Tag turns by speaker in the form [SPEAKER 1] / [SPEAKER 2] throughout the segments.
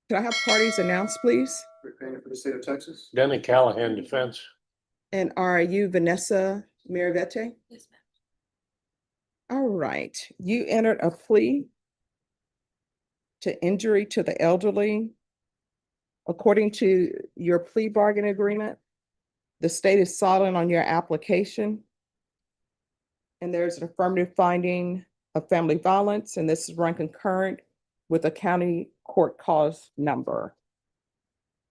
[SPEAKER 1] Can I have parties announced, please?
[SPEAKER 2] Defendant for the state of Texas.
[SPEAKER 3] Denny Callahan defense.
[SPEAKER 1] And are you Vanessa Miravete?
[SPEAKER 4] Yes, ma'am.
[SPEAKER 1] All right, you entered a plea to injury to the elderly. According to your plea bargain agreement, the state is silent on your application. And there's an affirmative finding of family violence, and this is run concurrent with a county court cause number.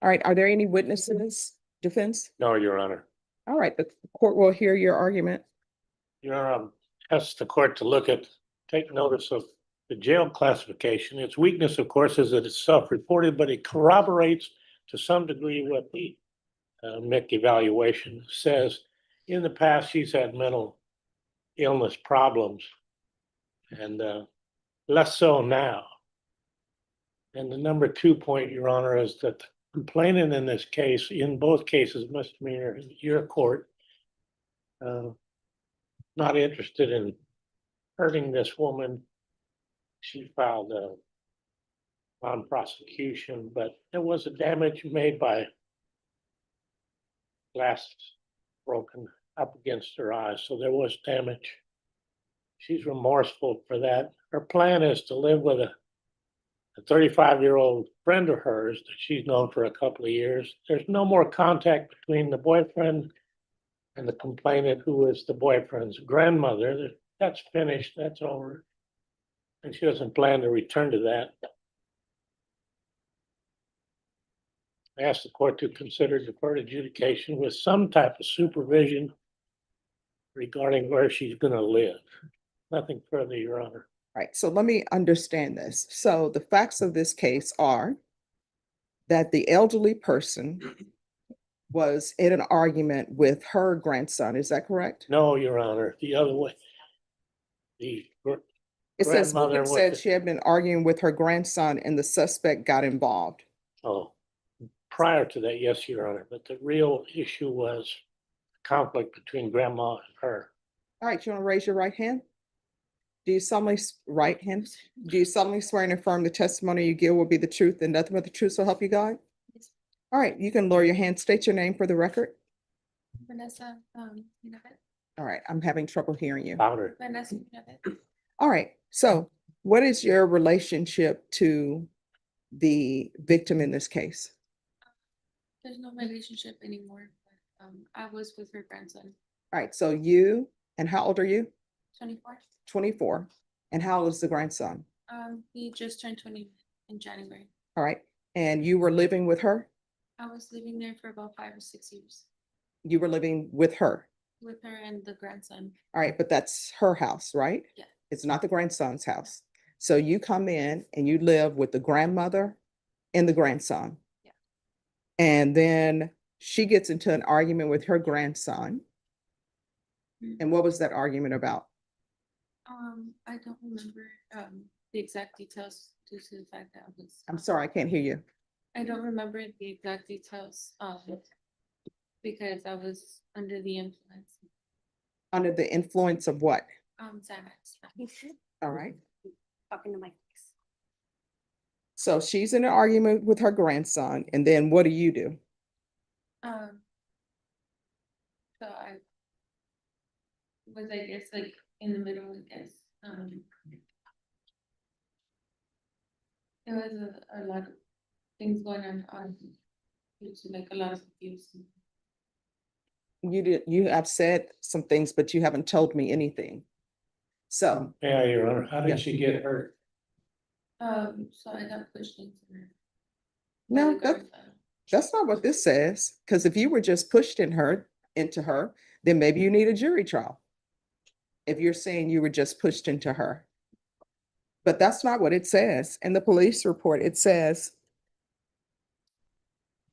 [SPEAKER 1] All right, are there any witnesses, defense?
[SPEAKER 3] No, Your Honor.
[SPEAKER 1] All right, the court will hear your argument.
[SPEAKER 3] Your Honor, asked the court to take notice of the jail classification. Its weakness, of course, is that it's self-reported, but it corroborates to some degree what the MIC evaluation says. In the past, she's had mental illness problems, and less so now. And the number 2 point, Your Honor, is that the complainant in this case, in both cases, misdemeanor, your court, not interested in hurting this woman. She filed on prosecution, but there was a damage made by glass broken up against her eyes, so there was damage. She's remorseful for that. Her plan is to live with a 35-year-old friend of hers that she's known for a couple of years. There's no more contact between the boyfriend and the complainant, who is the boyfriend's grandmother. That's finished, that's over. And she doesn't plan to return to that. I asked the court to consider deferred adjudication with some type of supervision regarding where she's gonna live. Nothing further, Your Honor.
[SPEAKER 1] All right, so let me understand this. So the facts of this case are that the elderly person was in an argument with her grandson. Is that correct?
[SPEAKER 3] No, Your Honor, the other way. The
[SPEAKER 1] It says,
[SPEAKER 3] grandmother
[SPEAKER 1] it
[SPEAKER 3] was
[SPEAKER 1] said
[SPEAKER 3] the-
[SPEAKER 1] she had been arguing with her grandson and the suspect got involved.
[SPEAKER 3] Oh, prior to that, yes, Your Honor, but the real issue was conflict between grandma and her.
[SPEAKER 1] All right, you want to raise your right hand? Do you solemnly, right hand? Do you solemnly swear and affirm the testimony you give will be the truth and nothing but the truth, so help you God?
[SPEAKER 4] Yes.
[SPEAKER 1] All right, you can lower your hand. State your name for the record.
[SPEAKER 4] Vanessa, Miravete.
[SPEAKER 1] All right, I'm having trouble hearing you.
[SPEAKER 3] Louder.
[SPEAKER 4] Vanessa Miravete.
[SPEAKER 1] All right, so what is your relationship to the victim in this case?
[SPEAKER 4] There's no relationship anymore, but I was with her grandson,
[SPEAKER 1] All right, so you, and how old are you?
[SPEAKER 4] 24.
[SPEAKER 1] 24. And how old is the grandson?
[SPEAKER 4] He just turned 20 in January.
[SPEAKER 1] All right, and you were living with her?
[SPEAKER 4] I was living there for about 5 or 6 years
[SPEAKER 1] You were living with her?
[SPEAKER 4] with her and the grandson.
[SPEAKER 1] All right, but that's her house, right?
[SPEAKER 4] Yeah.
[SPEAKER 1] It's not the grandson's house. So you come in and you live with the grandmother and the grandson.
[SPEAKER 4] Yeah.
[SPEAKER 1] And then she gets into an argument with her grandson.
[SPEAKER 4] Mhm.
[SPEAKER 1] And what was that argument about?
[SPEAKER 4] I don't remember the exact details due to the fact that I was.
[SPEAKER 1] I'm sorry, I can't hear you.
[SPEAKER 4] I don't remember the exact details because I was under the influence.
[SPEAKER 1] Under the influence of what?
[SPEAKER 4] Xanax.
[SPEAKER 1] All right.
[SPEAKER 4] Talking to my face.
[SPEAKER 1] So she's in an argument with her grandson, and then what do you do?
[SPEAKER 4] So I was, I guess, like in the middle, I guess. There was a lot of things going on due to like a lot of abuse.
[SPEAKER 1] You have said some things, but you haven't told me anything. So,
[SPEAKER 3] Yeah, Your Honor, how
[SPEAKER 1] Yeah.
[SPEAKER 3] did she get hurt?
[SPEAKER 4] So I got pushed into her.
[SPEAKER 1] no,
[SPEAKER 4] by the grandson.
[SPEAKER 1] that's not what this says. Because if you were just pushed into her, then maybe you need a jury trial. If you're saying you were just pushed into her. But that's not what it says. In the police report, it says,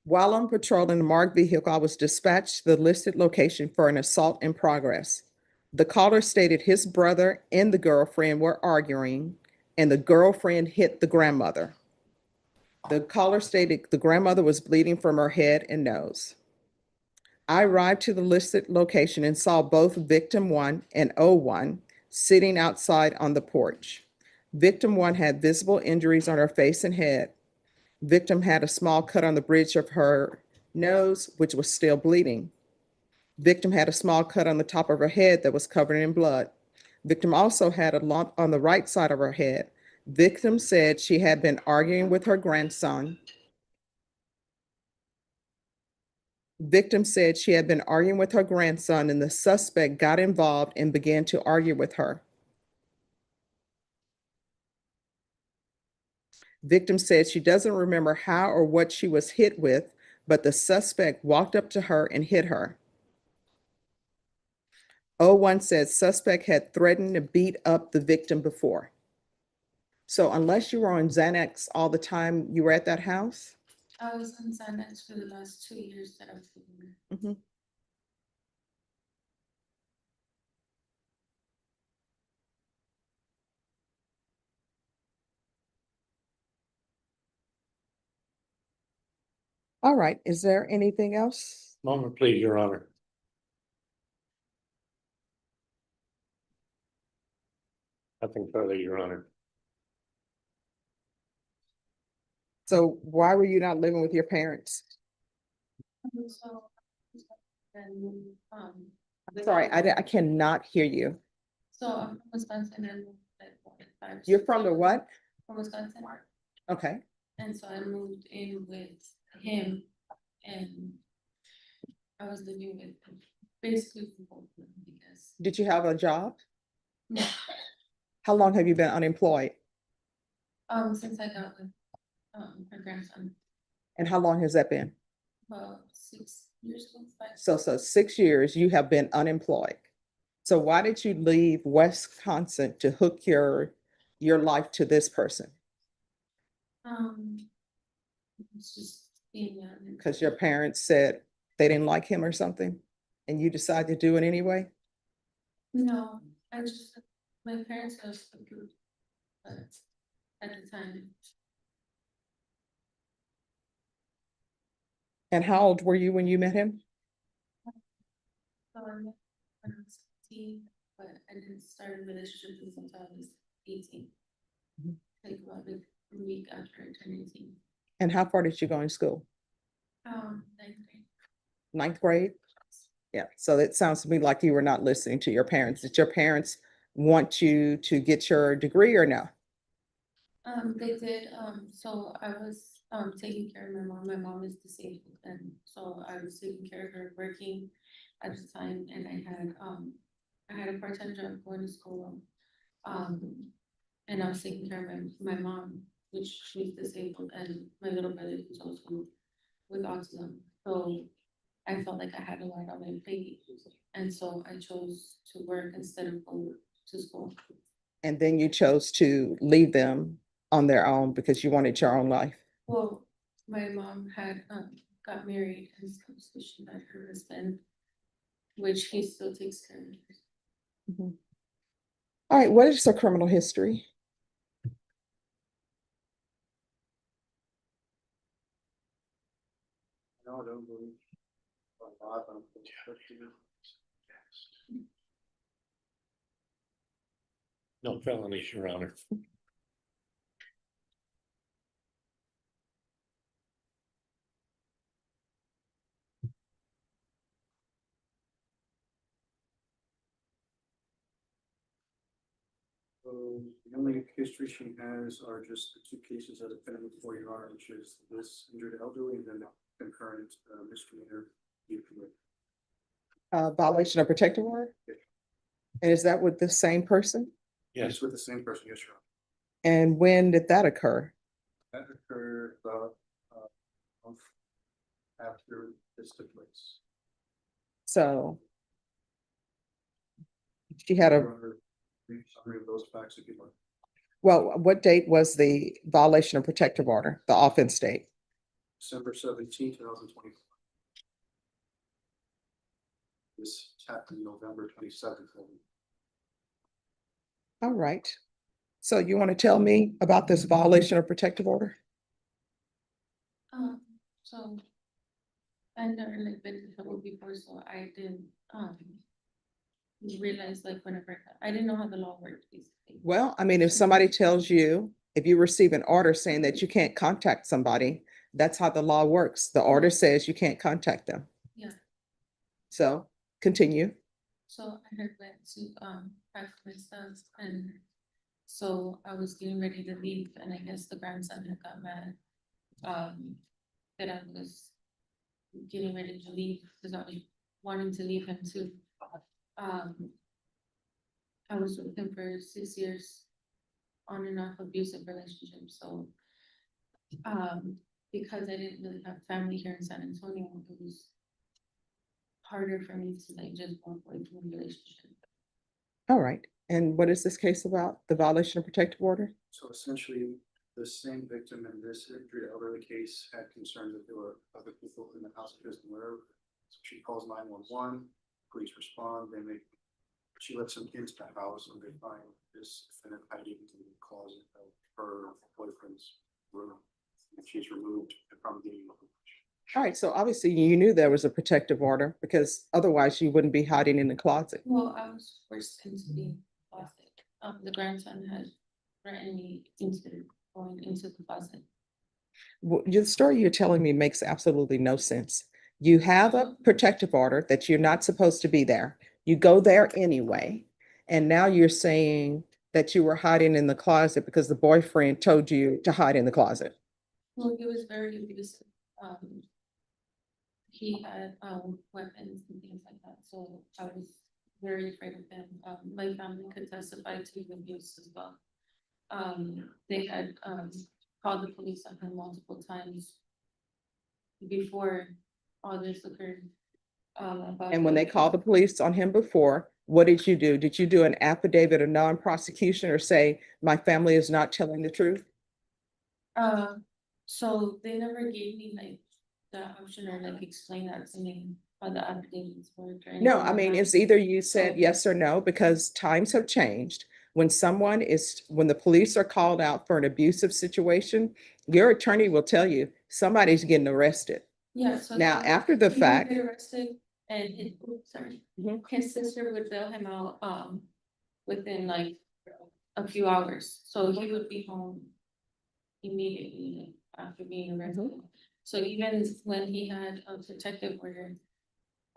[SPEAKER 1] while on patrol in a marked vehicle, I was dispatched to the listed location for an assault in progress. The caller stated his brother and the girlfriend were arguing, and the girlfriend hit the grandmother. The caller stated the grandmother was bleeding from her head and nose. I arrived to the listed location and saw both victim 1 and O1 sitting outside on the porch. Victim 1 had visible injuries on her face and head. Victim had a small cut on the bridge of her nose, which was still bleeding. Victim had a small cut on the top of her head that was covered in blood. Victim also had a lump on the right side of her head. Victim said she had been arguing with her grandson. Victim said she had been arguing with her grandson and the suspect got involved and began to argue with her. Victim said she doesn't remember how or what she was hit with, but the suspect walked up to her and hit her. O1 said suspect had threatened to beat up the victim before. So unless you were on Xanax all the time you were at that house?
[SPEAKER 4] I was on Xanax for the last 2 years that I was living there.
[SPEAKER 1] Mhm. All right, is there anything else?
[SPEAKER 3] Moment, please, Your Honor. Nothing further, Your Honor.
[SPEAKER 1] So why were you not living with your parents?
[SPEAKER 4] So, and,
[SPEAKER 1] Sorry, I cannot hear you.
[SPEAKER 4] So I'm from Wisconsin and moved like what, 5 or
[SPEAKER 1] You're
[SPEAKER 4] 6
[SPEAKER 1] from the
[SPEAKER 4] years
[SPEAKER 1] what?
[SPEAKER 4] From Wisconsin.
[SPEAKER 1] Okay,
[SPEAKER 4] And so I moved in with him and I was living with him basically for both of them because.
[SPEAKER 1] did you have a job?
[SPEAKER 4] No,
[SPEAKER 1] How long have you been unemployed?
[SPEAKER 4] since I got with, her grandson,
[SPEAKER 1] And how long has that been?
[SPEAKER 4] about 6 years ago, 5.
[SPEAKER 1] So 6 years you have been unemployed. So why did you leave Wisconsin to hook your life to this person?
[SPEAKER 4] It's just being young.
[SPEAKER 1] Because your parents said they didn't like him or something, and you decided to do it anyway?
[SPEAKER 4] No, I just, my parents have approved, but at the time,
[SPEAKER 1] And how old were you when you met him?
[SPEAKER 4] so I met when I was 16, but I didn't start a relationship with him until I was 18.
[SPEAKER 1] Mhm.
[SPEAKER 4] Like about a week after I turned 18.
[SPEAKER 1] And how far did you go in school?
[SPEAKER 4] 9th grade.
[SPEAKER 1] Ninth grade? Yeah, so it sounds to me like you were not listening to your parents. Did your parents want you to get your degree or no?
[SPEAKER 4] They did, so I was, taking care of my mom. My mom is disabled, and so I was taking care of her, working at the time, and I had a part-time job going to school. And I was taking care of my mom, which she's disabled, and my little brother who's also with autism. So I felt like I had a lot on my plate, and so I chose to work instead of going to school.
[SPEAKER 1] And then you chose to leave them on their own because you wanted your own life.
[SPEAKER 4] Well, my mom had got married and stuff, so she met her husband, which he still takes care of.
[SPEAKER 1] Mhm. All right, what is your criminal history?
[SPEAKER 2] No, I don't believe. A lot of.
[SPEAKER 3] No felonies, Your Honor.
[SPEAKER 2] So the only history she has are just the 2 cases that have been before your honor, which is this injured elderly and then the concurrent misdemeanor.
[SPEAKER 1] Violation of protective order? And is that with the same person?
[SPEAKER 3] Yes,
[SPEAKER 2] It's with the same person, yes, your honor.
[SPEAKER 1] And when did that occur?
[SPEAKER 2] That occurred about a month after this took place.
[SPEAKER 1] So she had
[SPEAKER 2] Your
[SPEAKER 1] a,
[SPEAKER 2] Honor, brief summary of those facts if you'd like.
[SPEAKER 1] well, what date was the violation of protective order, the offense date?
[SPEAKER 2] December 17, 2024. This happened November 27th.
[SPEAKER 1] All right. So you want to tell me about this violation of protective order?
[SPEAKER 4] So I never like been in trouble before, so I didn't realize like whenever I didn't know how the law worked basically.
[SPEAKER 1] Well, I mean, if somebody tells you If you receive an order saying that you can't contact somebody, that's how the law works. The order says you can't contact them.
[SPEAKER 4] Yeah,
[SPEAKER 1] So continue.
[SPEAKER 4] so I had went to, pack my stuff, and so I was getting ready to leave, and I guess the grandson had got mad. That I was getting ready to leave, because I was wanting to leave him too. I was with him for 6 years, on and off abusive relationship, so. Because I didn't really have family here in San Antonio, it was harder for me to like just walk away from a relationship.
[SPEAKER 1] All right. And what is this case about? The violation of protective order?
[SPEAKER 2] So essentially, the same victim in this injured elderly case had concerns that there were other people in the house visiting her. So she calls 911, police respond, she lets them into the house and they find this defendant hiding in the closet of her boyfriend's room. And she's removed from the.
[SPEAKER 1] All right. So obviously you knew there was a protective order because otherwise you wouldn't be hiding in the closet.
[SPEAKER 4] Well, I was forced into the closet. The grandson had threatened me into going into the closet.
[SPEAKER 1] The story you're telling me makes absolutely no sense. You have a protective order that you're not supposed to be there. You go there anyway. And now you're saying that you were hiding in the closet because the boyfriend told you to hide in the closet.
[SPEAKER 4] Well, he was very abusive. He had weapons and things like that, so I was very afraid of him. My family could testify to the abuse as well. They had called the police on him multiple times before all this occurred.
[SPEAKER 1] And when they called the police on him before, what did you do? Did you do an affidavit of non-prosecution or say, my family is not telling the truth?
[SPEAKER 4] So they never gave me like the option or like explain that to me how the affidavits work or anything.
[SPEAKER 1] No, I
[SPEAKER 4] like
[SPEAKER 1] mean,
[SPEAKER 4] that.
[SPEAKER 1] it's either you said
[SPEAKER 4] So-
[SPEAKER 1] yes or no, because times have changed. When the police are called out for an abusive situation, your attorney will tell you somebody's getting arrested.
[SPEAKER 4] Yeah, so.
[SPEAKER 1] Now, after the
[SPEAKER 4] he would
[SPEAKER 1] fact,
[SPEAKER 4] get arrested and
[SPEAKER 1] Mhm.
[SPEAKER 4] his sister would bail him out, within like a few hours, so he would be home immediately after being arrested. So even when he had a protective order,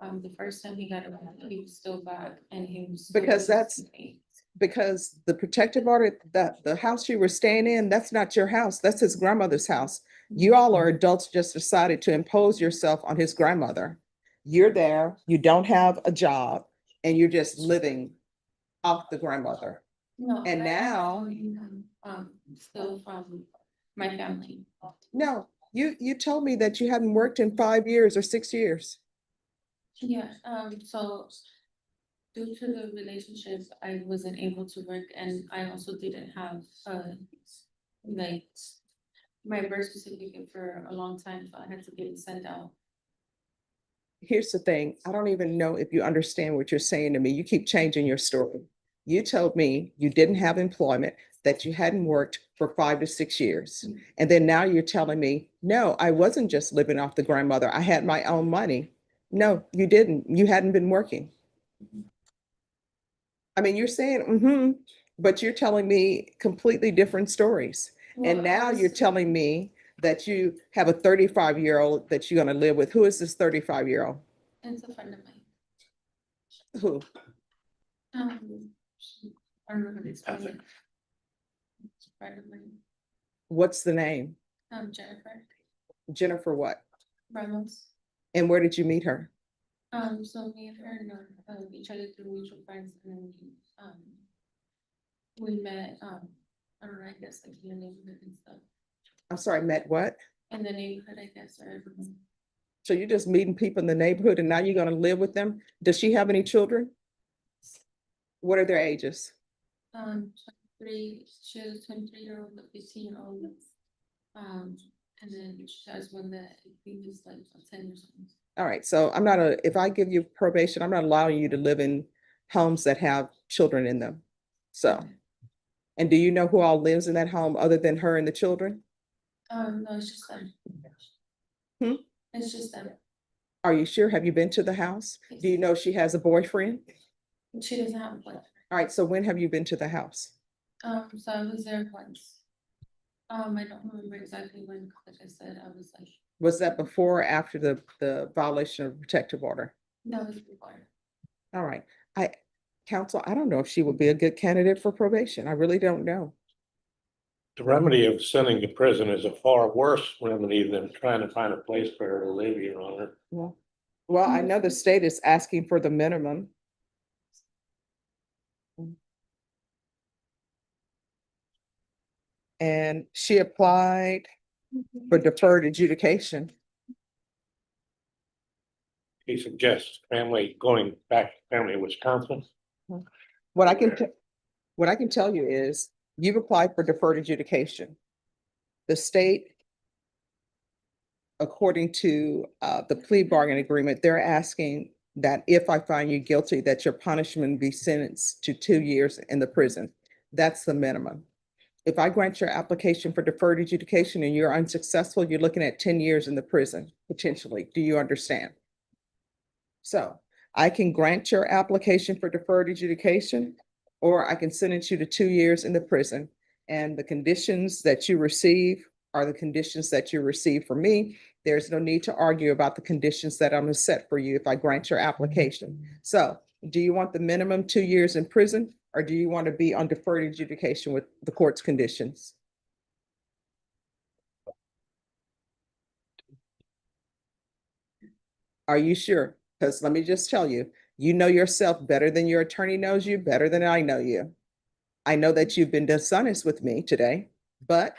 [SPEAKER 4] the first time he got arrested, he was still back and he was. still
[SPEAKER 1] Because that's-
[SPEAKER 4] listening.
[SPEAKER 1] because the protective order, that the house you were staying in, that's not your house, that's his grandmother's house. You all are adults just decided to impose yourself on his grandmother. You're there, you don't have a job, and you're just living off the grandmother.
[SPEAKER 4] No,
[SPEAKER 1] And
[SPEAKER 4] I
[SPEAKER 1] now-
[SPEAKER 4] have income, still from my family.
[SPEAKER 1] No, you told me that you hadn't worked in 5 years or 6 years.
[SPEAKER 4] Yeah, so due to the relationship, I wasn't able to work and I also didn't have, like, my birth certificate for a long time, so I had to get it sent out.
[SPEAKER 1] Here's the thing, I don't even know if you understand what you're saying to me. You keep changing your story. You told me you didn't have employment, that you hadn't worked for 5 to 6 years. And then now you're telling me, no, I wasn't just living off the grandmother. I had my own money. No, you didn't. You hadn't been working. I mean, you're saying, but you're telling me completely different stories. And
[SPEAKER 4] Well, I
[SPEAKER 1] now you're
[SPEAKER 4] was-
[SPEAKER 1] telling me that you have a 35-year-old that you're gonna live with. Who is this 35-year-old?
[SPEAKER 4] It's a friend of mine.
[SPEAKER 1] Who?
[SPEAKER 4] I don't know how to explain it. It's a friend of mine,
[SPEAKER 1] What's the name?
[SPEAKER 4] Jennifer
[SPEAKER 1] Jennifer what?
[SPEAKER 4] Ramos.
[SPEAKER 1] And where did you meet her?
[SPEAKER 4] So me and her know each other through mutual friends, and then we met, I don't know, I guess like in the neighborhood and stuff.
[SPEAKER 1] I'm sorry, met what?
[SPEAKER 4] In the neighborhood, I guess, or
[SPEAKER 1] So you're just meeting people in the neighborhood and now you're gonna live with them? Does she have any children? What are their ages?
[SPEAKER 4] 23, she has a 23-year-old, a 15-year-old. And then she has one that I think is like 10 years old.
[SPEAKER 1] All right, so if I give you probation, I'm not allowing you to live in homes that have children in them. So, and do you know who all lives in that home other than her and the children?
[SPEAKER 4] No, it's just them.
[SPEAKER 1] Hmm?
[SPEAKER 4] It's just them.
[SPEAKER 1] Are you sure? Have you been to the house? Do you know she has a boyfriend?
[SPEAKER 4] She doesn't have one.
[SPEAKER 1] All right, so when have you been to the house?
[SPEAKER 4] So I was there once. I don't remember exactly when, like I said, I was like,
[SPEAKER 1] Was that before or after the violation of protective order?
[SPEAKER 4] that was before.
[SPEAKER 1] All right, counsel, I don't know if she would be a good candidate for probation. I really don't know.
[SPEAKER 3] The remedy of sending to prison is a far worse remedy than trying to find a place for her to live, Your Honor.
[SPEAKER 1] Well, I know the state is asking for the minimum. And she applied for deferred adjudication.
[SPEAKER 3] He suggests family, going back to family in Wisconsin.
[SPEAKER 1] What I can, what I can tell you is you've applied for deferred adjudication. The state, according to the plea bargain agreement, they're asking that if I find you guilty, that your punishment be sentenced to 2 years in the prison. That's the minimum. If I grant your application for deferred adjudication and you're unsuccessful, you're looking at 10 years in the prison, potentially. Do you understand? So I can grant your application for deferred adjudication, or I can sentence you to 2 years in the prison. And the conditions that you receive are the conditions that you receive from me. There's no need to argue about the conditions that I'm gonna set for you if I grant your application. So do you want the minimum 2 years in prison, or do you want to be on deferred adjudication with the court's conditions? Are you sure? Because let me just tell you, you know yourself better than your attorney knows you, better than I know you. I know that you've been dishonest with me today, but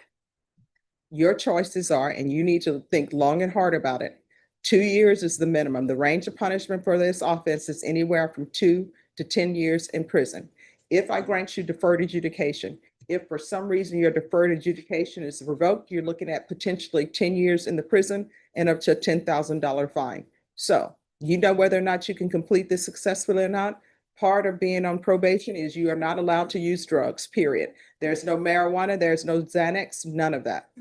[SPEAKER 1] your choices are, and you need to think long and hard about it. 2 years is the minimum. The range of punishment for this offense is anywhere from 2 to 10 years in prison. If I grant you deferred adjudication, if for some reason your deferred adjudication is revoked, you're looking at potentially 10 years in the prison and up to a $10,000 fine. So you know whether or not you can complete this successfully or not. Part of being on probation is you are not allowed to use drugs, period. There's no marijuana, there's no Xanax, none of that.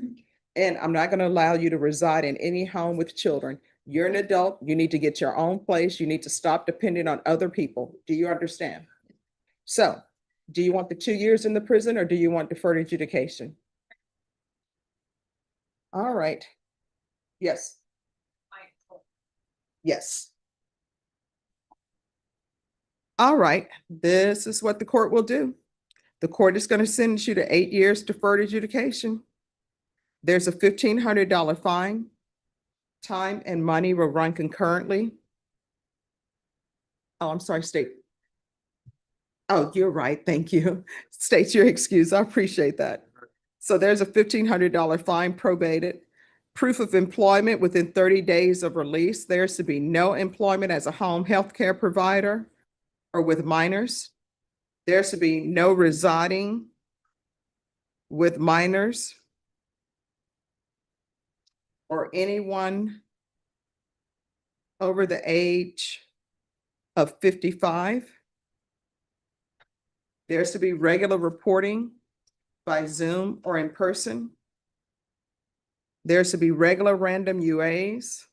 [SPEAKER 1] And I'm not going to allow you to reside in any home with children. You're an adult, you need to get your own place, you need to stop depending on other people. Do you understand? So, do you want the 2 years in the prison, or do you want deferred adjudication? All right. Yes. Yes. All right, this is what the court will do. The court is going to sentence you to 8 years deferred adjudication. There's a $1,500 fine. Time and money will run concurrently. Oh, I'm sorry, state. Oh, you're right. Thank you. State your excuse. I appreciate that. So there's a $1,500 fine probated. Proof of employment within 30 days of release. There's to be no employment as a home health care provider or with minors. There's to be no residing with minors or anyone over the age of 55. There's to be regular reporting by Zoom or in person. There's to be regular random UAs.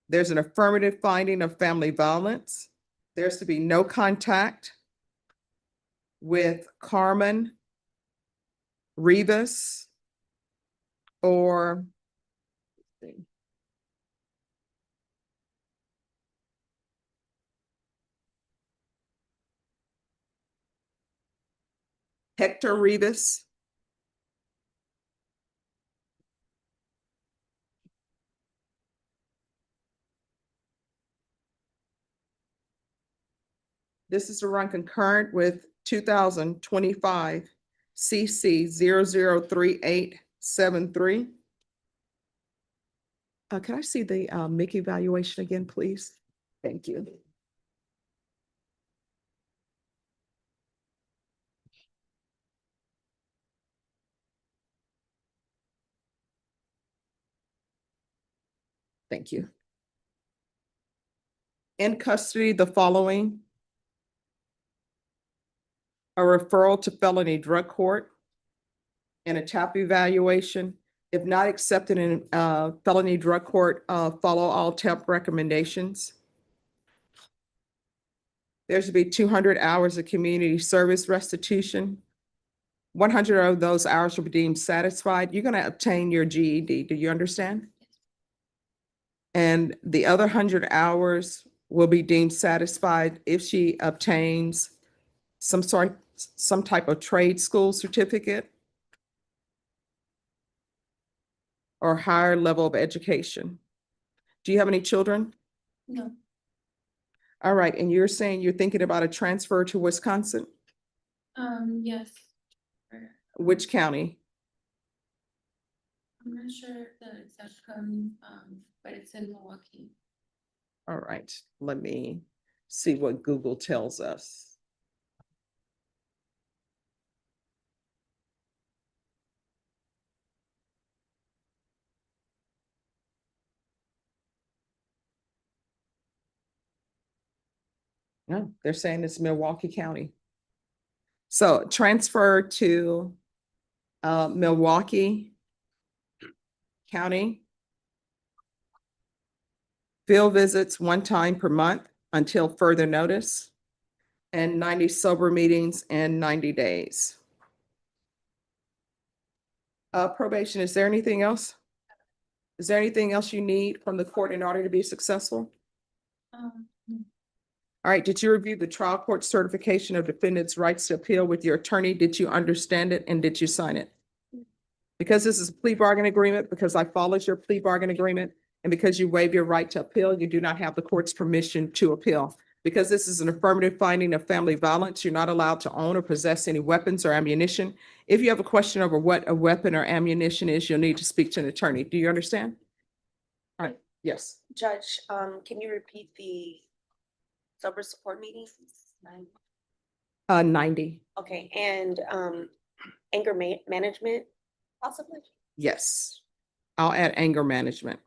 [SPEAKER 1] There's an affirmative finding of family violence. There's to be no contact with Carmen Rivas or Hector Rivas. This is to run concurrent with 2025 CC 003873. Can I see the MIC evaluation again, please? Thank you. Thank you. In custody, the following: a referral to felony drug court and a TAP evaluation. If not accepted in felony drug court, follow all TAP recommendations. There should be 200 hours of community service restitution. 100 of those hours will be deemed satisfied. You're gonna obtain your GED. Do you understand? And the other 100 hours will be deemed satisfied if she obtains some type of trade school certificate or higher level of education. Do you have any children?
[SPEAKER 4] No,
[SPEAKER 1] All right, and you're saying you're thinking about a transfer to Wisconsin?
[SPEAKER 4] yes.
[SPEAKER 1] Which county?
[SPEAKER 4] I'm not sure the exact county, but it's in Milwaukee.
[SPEAKER 1] All right, let me see what Google tells us. No, they're saying it's Milwaukee County. So transfer to Milwaukee County. Field visits 1 time per month until further notice, and 90 sober meetings in 90 days. Probation, is there anything else? Is there anything else you need from the court in order to be successful?
[SPEAKER 4] No.
[SPEAKER 1] All right, did you review the trial court certification of defendant's rights to appeal with your attorney? Did you understand it and did you sign it? Because this is a plea bargain agreement, because I followed your plea bargain agreement, and because you waive your right to appeal, you do not have the court's permission to appeal. Because this is an affirmative finding of family violence, you're not allowed to own or possess any weapons or ammunition. If you have a question over what a weapon or ammunition is, you'll need to speak to an attorney. Do you understand? All right, yes.
[SPEAKER 5] Judge, can you repeat the sober support meetings?
[SPEAKER 1] 90,
[SPEAKER 5] Okay, and anger management possibly?
[SPEAKER 1] yes. I'll add anger management.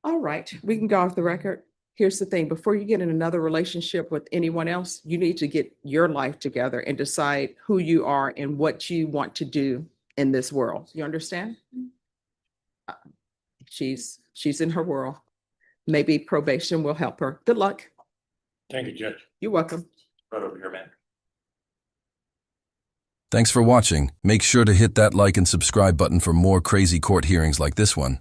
[SPEAKER 1] All right, we can go off the record. Here's the thing, before you get in another relationship with anyone else, you need to get your life together and decide who you are and what you want to do in this world. You understand? She's in her world. Maybe probation will help her. Good luck.
[SPEAKER 3] Thank you, Judge.
[SPEAKER 1] You're welcome.
[SPEAKER 3] Right over here, man.
[SPEAKER 6] Thanks for watching. Make sure to hit that like and subscribe button for more crazy court hearings like this one.